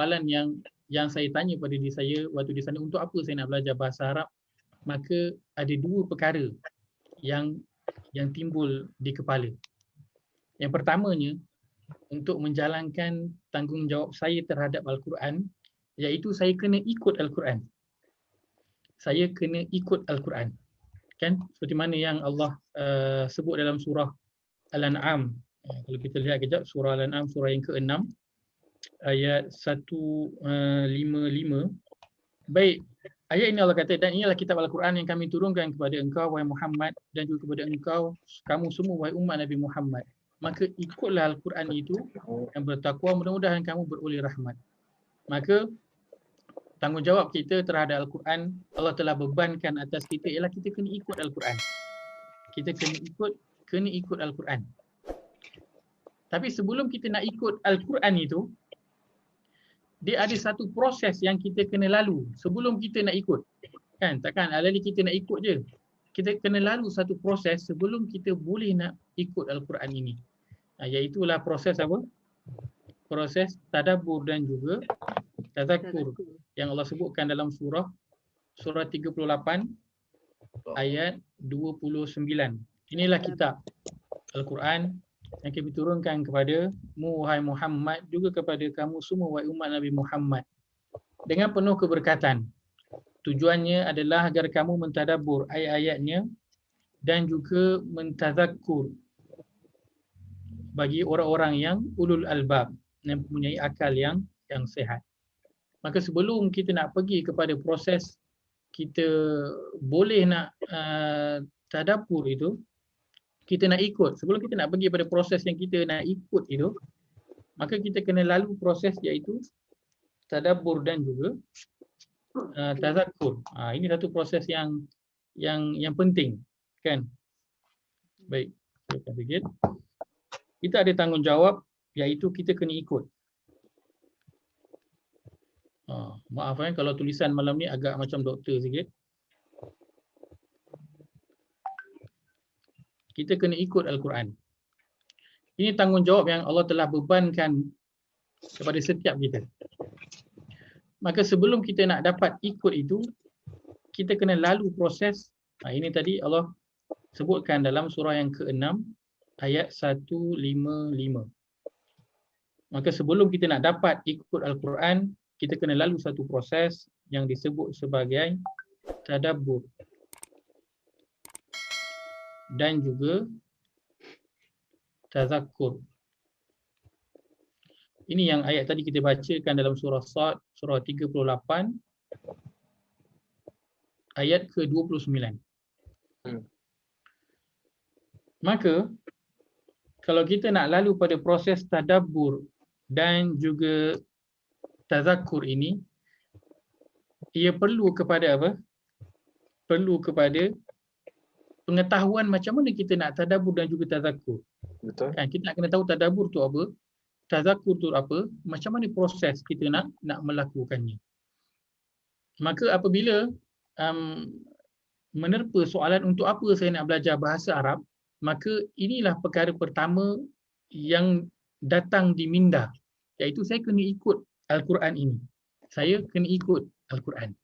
soalan yang saya tanya pada diri saya waktu di sana, untuk apa saya nak belajar bahasa Arab, maka ada dua perkara yang timbul di kepala. Yang pertamanya, untuk menjalankan tanggungjawab saya terhadap Al-Quran, iaitu saya kena ikut Al-Quran. Saya kena ikut Al-Quran. Kan? Seperti mana yang Allah sebut dalam surah Al-An'am. Kalau kita lihat kejap, surah Al-An'am, surah yang ke-6, ayat 155. Baik, ayat ini Allah kata, dan inilah kitab Al-Quran yang kami turunkan kepada engkau, wahai Muhammad, dan juga kepada engkau, kamu semua, wahai umat Nabi Muhammad. Maka ikutlah Al-Quran itu yang bertakwa, mudah-mudahan kamu beroleh rahmat. Maka tanggungjawab kita terhadap Al-Quran, Allah telah bebankan atas kita, ialah kita kena ikut Al-Quran. Kita kena ikut Al-Quran. Tapi sebelum kita nak ikut Al-Quran itu, dia ada satu proses yang kita kena lalu sebelum kita nak ikut. Kan? Takkan alali kita nak ikut je. Kita kena lalu satu proses sebelum kita boleh nak ikut Al-Quran ini. Iaitulah proses apa? Proses tadabbur dan juga tazakkur yang Allah sebutkan dalam surah 38 ayat 29. Inilah kitab Al-Quran yang kami turunkan kepada wahai Muhammad, juga kepada kamu semua wahai umat Nabi Muhammad, dengan penuh keberkatan. Tujuannya adalah agar kamu mentadabbur ayat-ayatnya dan juga mentazakkur bagi orang-orang yang ulul albab, yang mempunyai akal yang sehat. Maka sebelum kita nak pergi kepada proses kita boleh nak tadabbur itu, kita nak ikut. Sebelum kita nak pergi pada proses yang kita nak ikut itu, maka kita kena lalu proses iaitu tadabbur dan juga tazakkur. Ini satu proses yang penting, kan? Baik, saya fikir kita ada tanggungjawab iaitu kita kena ikut. Maaf kalau tulisan malam ni agak macam doktor sikit. Kita kena ikut Al-Quran. Ini tanggungjawab yang Allah telah bebankan kepada setiap kita. Maka sebelum kita nak dapat ikut itu, kita kena lalu proses. Ini tadi Allah sebutkan dalam surah yang ke-6 ayat 155. Maka sebelum kita nak dapat ikut Al-Quran, kita kena lalu satu proses yang disebut sebagai tadabbur dan juga tazakkur. Ini yang ayat tadi kita bacakan dalam surah Sad, surah 38 ayat ke-29. Maka kalau kita nak lalu pada proses tadabbur dan juga tazakkur ini, ia perlu kepada apa? Perlu kepada pengetahuan macam mana kita nak tadabbur dan juga tazakkur. Betul. Kan, kita nak kena tahu tadabbur tu apa, tazakkur tu apa, macam mana proses kita nak melakukannya. Maka apabila menerpa soalan untuk apa saya nak belajar bahasa Arab, maka inilah perkara pertama yang datang di minda, iaitu saya kena ikut Al-Quran ini. Saya kena ikut Al-Quran.